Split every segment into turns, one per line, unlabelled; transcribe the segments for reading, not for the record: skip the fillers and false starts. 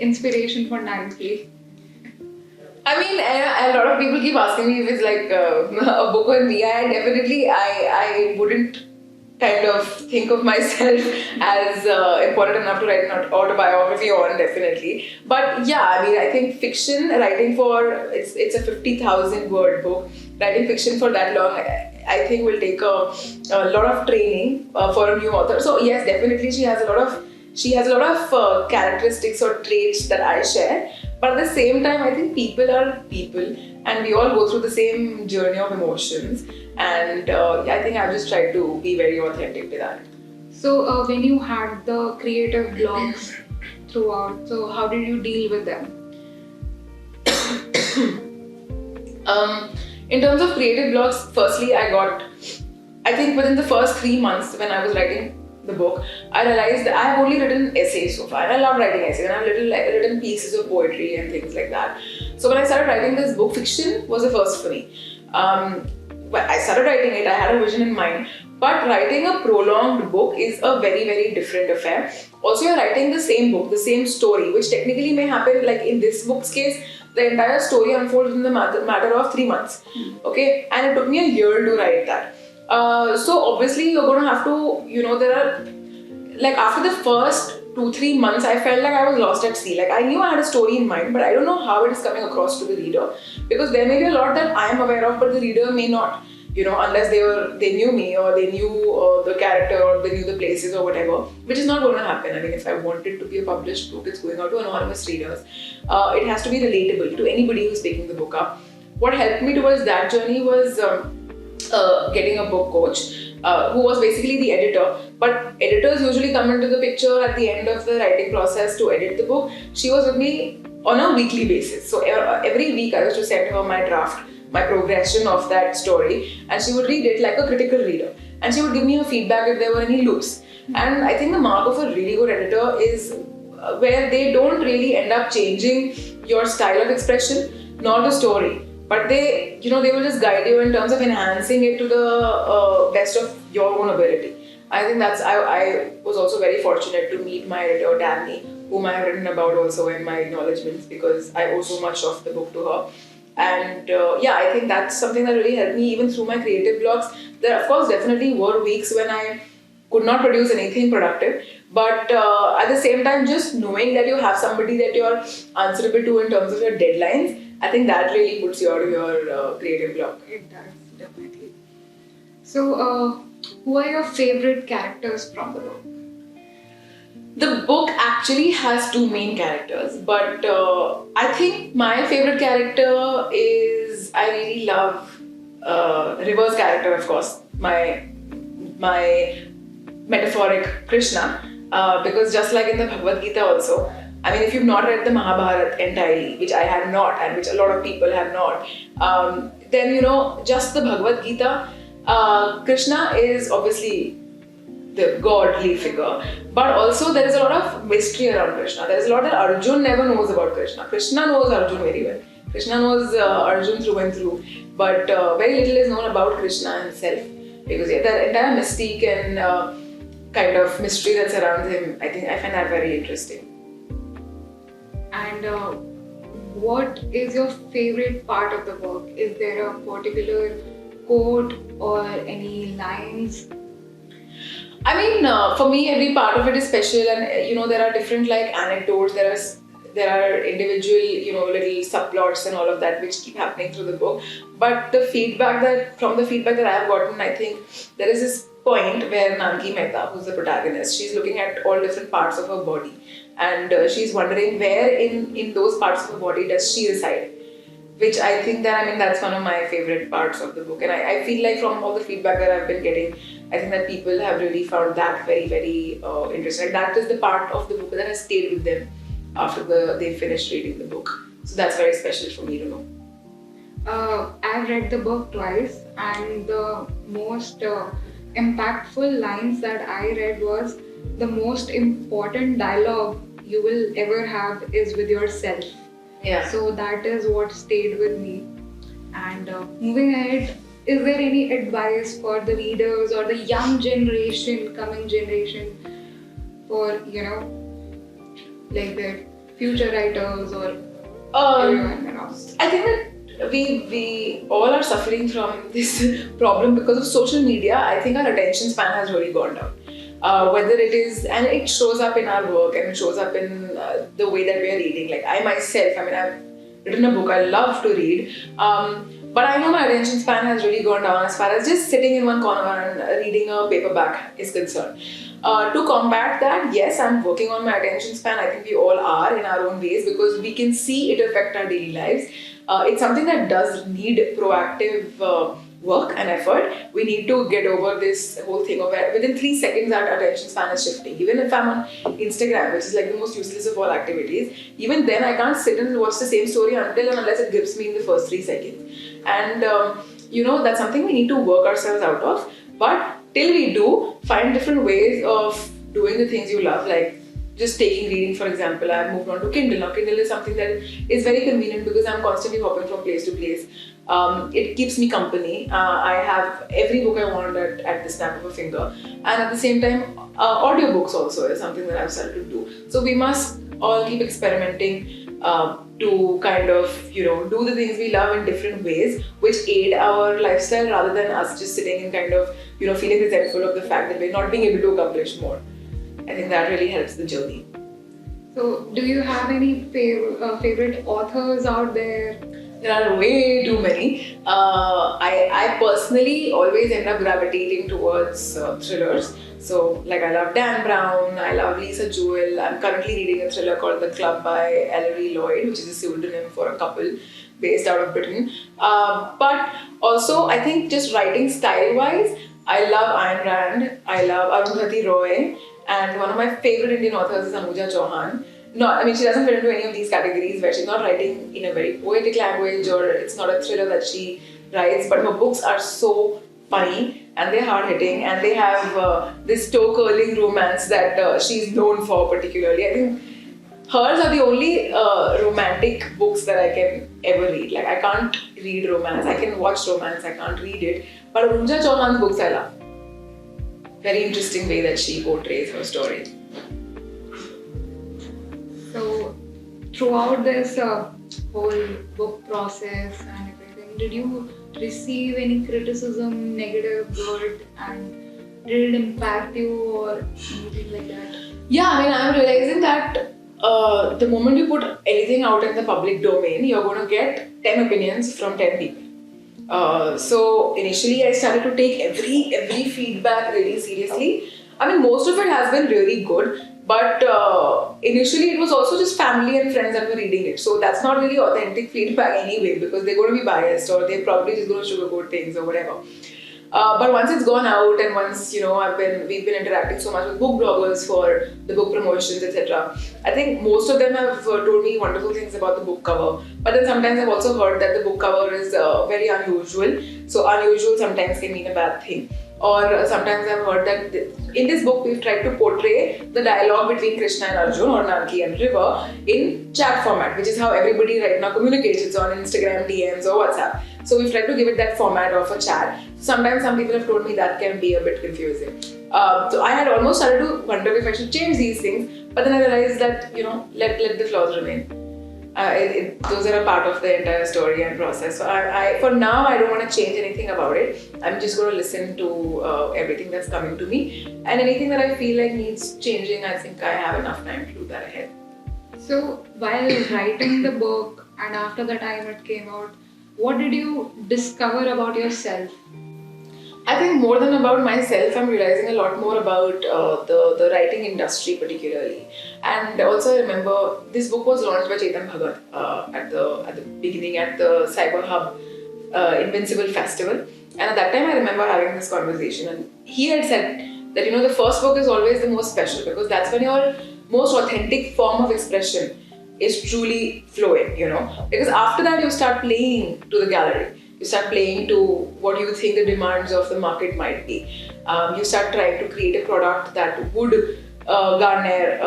inspiration for Nanki?
I mean, a lot of people keep asking me if it's like a book on me. I wouldn't kind of think of myself as important enough to write an autobiography on, definitely. But yeah, I mean, I think fiction, writing for, it's a 50,000 word book. Writing fiction for that long, I think will take a lot of training for a new author. So yes, definitely she has a lot of characteristics or traits that I share. But at the same time, I think people are people, and we all go through the same journey of emotions. And I think I've just tried to be very authentic to that.
So when you had the creative blocks throughout, so how did you deal with them?
In terms of creative blocks, firstly, I think within the first 3 months when I was writing the book, I realized that I have only written essays so far, and I love writing essays, and I've written pieces of poetry and things like that. So when I started writing this book, fiction was a first for me. When I started writing it, I had a vision in mind, but writing a prolonged book is a very, very different affair. Also, you're writing the same book, the same story, which technically may happen, like in this book's case, the entire story unfolds in the matter of 3 months. Okay, and it took me a year to write that. So obviously you're going to have to, there are, like after the first 2-3 months, I felt like I was lost at sea. Like I knew I had a story in mind, but I don't know how it is coming across to the reader, because there may be a lot that I am aware of, but the reader may not, unless they knew me, or they knew the character, or they knew the places or whatever, which is not going to happen. I mean, if I want it to be a published book, it's going out to anonymous readers. It has to be relatable to anybody who's picking the book up. What helped me towards that journey was getting a book coach, who was basically the editor. But editors usually come into the picture at the end of the writing process to edit the book. She was with me on a weekly basis. So every week I used to send her my draft, my progression of that story, and she would read it like a critical reader. And she would give me her feedback if there were any loops. And I think the mark of a really good editor is where they don't really end up changing your style of expression, nor the story. But they will just guide you in terms of enhancing it to the best of your own ability. I think I was also very fortunate to meet my editor, Danny, whom I have written about also in my acknowledgements, because I owe so much of the book to her. And I think that's something that really helped me even through my creative blocks. There, of course, definitely were weeks when I could not produce anything productive, but at the same time, just knowing that you have somebody that you're answerable to in terms of your deadlines, I think that really puts you out of your creative block.
It does, definitely. So, who are your favorite characters from the book?
The book actually has two main characters, but I think my favorite character is, I really love River's character, of course, my metaphoric Krishna, because just like in the Bhagavad Gita also, I mean, if you've not read the Mahabharata entirely, which I have not, and which a lot of people have not, then just the Bhagavad Gita, Krishna is obviously the godly figure, but also there is a lot of mystery around Krishna. There is a lot that Arjun never knows about Krishna. Krishna knows Arjun very well. Krishna knows Arjun through and through, but very little is known about Krishna himself, because the entire mystique and kind of mystery that's around him, I find that very interesting.
And what is your favorite part of the book? Is there a particular quote or any lines?
I mean, for me, every part of it is special, and there are different like anecdotes. There are individual little subplots and all of that which keep happening through the book. But the feedback that I have gotten, I think there is this point where Nanki Mehta, who's the protagonist, she's looking at all different parts of her body, and she's wondering where in those parts of her body does she reside. Which I think that's one of my favorite parts of the book, and I feel like from all the feedback that I've been getting, I think that people have really found that very, very interesting. That is the part of the book that has stayed with them after they finished reading the book. So that's very special for me to know.
I've read the book twice, and the most impactful lines that I read was, the most important dialogue you will ever have is with yourself.
Yeah.
So that is what stayed with me. And moving ahead, is there any advice for the readers or the young generation, coming generation, for like that future writers or
Um,
everyone around?
I think that we all are suffering from this problem because of social media. I think our attention span has really gone down. Whether it is, and it shows up in our work and it shows up in the way that we are reading. Like I myself, I mean, I've written a book. I love to read, but I know my attention span has really gone down as far as just sitting in one corner and reading a paperback is concerned. To combat that, yes, I'm working on my attention span. I think we all are in our own ways because we can see it affect our daily lives. It's something that does need proactive work and effort. We need to get over this whole thing of within 3 seconds our attention span is shifting. Even if I'm on Instagram, which is like the most useless of all activities, even then I can't sit and watch the same story until and unless it grips me in the first 3 seconds. And that's something we need to work ourselves out of. But till we do, find different ways of doing the things you love, like just taking reading, for example. I've moved on to Kindle. Now, Kindle is something that is very convenient because I'm constantly hopping from place to place. It keeps me company. I have every book I want at the snap of a finger. And at the same time, audiobooks also is something that I've started to do. So we must all keep experimenting to kind of, do the things we love in different ways, which aid our lifestyle rather than us just sitting and kind of, feeling resentful of the fact that we're not being able to accomplish more. I think that really helps the journey.
So, do you have any favorite authors out there?
There are way too many. I personally always end up gravitating towards thrillers. So, like I love Dan Brown, I love Lisa Jewell. I'm currently reading a thriller called The Club by Ellery Lloyd, which is a pseudonym for a couple based out of Britain. But also, I think just writing style-wise, I love Ayn Rand, I love Arundhati Roy, and one of my favorite Indian authors is Anuja Chauhan. She doesn't fit into any of these categories where she's not writing in a very poetic language or it's not a thriller that she writes, but her books are so funny and they're hard-hitting and they have this toe-curling romance that she's known for particularly. I think hers are the only romantic books that I can ever read. Like I can't read romance, I can watch romance, I can't read it, but Anuja Chauhan's books I love. Very interesting way that she portrays her story.
So, throughout this whole book process and everything, did you receive any criticism, negative, good, and did it impact you or anything like that?
Yeah, I'm realizing that the moment you put anything out in the public domain, you're going to get 10 opinions from 10 people. So initially I started to take every feedback really seriously. Most of it has been really good, but initially it was also just family and friends that were reading it. So that's not really authentic feedback anyway because they're going to be biased or they're probably just going to sugarcoat things or whatever. But once it's gone out and once we've been interacting so much with book bloggers for the book promotions, etc. I think most of them have told me wonderful things about the book cover. But then sometimes I've also heard that the book cover is very unusual. So unusual sometimes can mean a bad thing. Or sometimes I've heard that in this book we've tried to portray the dialogue between Krishna and Arjun or Nanki and River in chat format, which is how everybody right now communicates. It's on Instagram, DMs or WhatsApp. So we've tried to give it that format of a chat. Sometimes some people have told me that can be a bit confusing. So I had almost started to wonder if I should change these things, but then I realized that, let the flaws remain. Those are a part of the entire story and process. So for now, I don't want to change anything about it. I'm just going to listen to everything that's coming to me. And anything that I feel like needs changing, I think I have enough time to do that ahead.
So while writing the book and after the time it came out, what did you discover about yourself?
I think more than about myself, I'm realizing a lot more about the writing industry particularly. And also I remember this book was launched by Chetan Bhagat at the beginning at the Cyber Hub Invincible Festival. And at that time I remember having this conversation and he had said that the first book is always the most special because that's when your most authentic form of expression is truly flowing, because after that you start playing to the gallery. You start playing to what you think the demands of the market might be. You start trying to create a product that would garner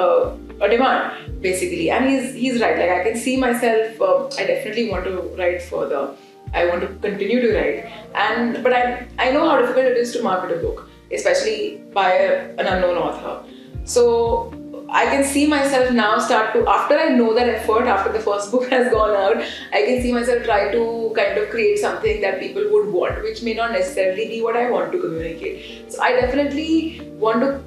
a demand, basically. And he's right. Like I can see myself. I definitely want to write further. I want to continue to write. But I know how difficult it is to market a book, especially by an unknown author. So I can see myself now start to, after I know that effort, after the first book has gone out, I can see myself try to kind of create something that people would want, which may not necessarily be what I want to communicate. So I definitely want to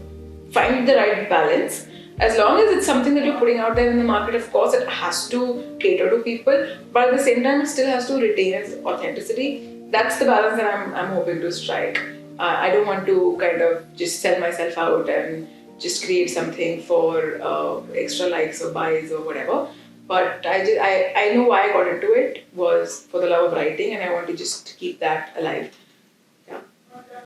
find the right balance. As long as it's something that you're putting out there in the market, of course, it has to cater to people, but at the same time, it still has to retain its authenticity. That's the balance that I'm hoping to strike. I don't want to kind of just sell myself out and just create something for extra likes or buys or whatever. But I know why I got into it was for the love of writing, and I want to just keep that alive.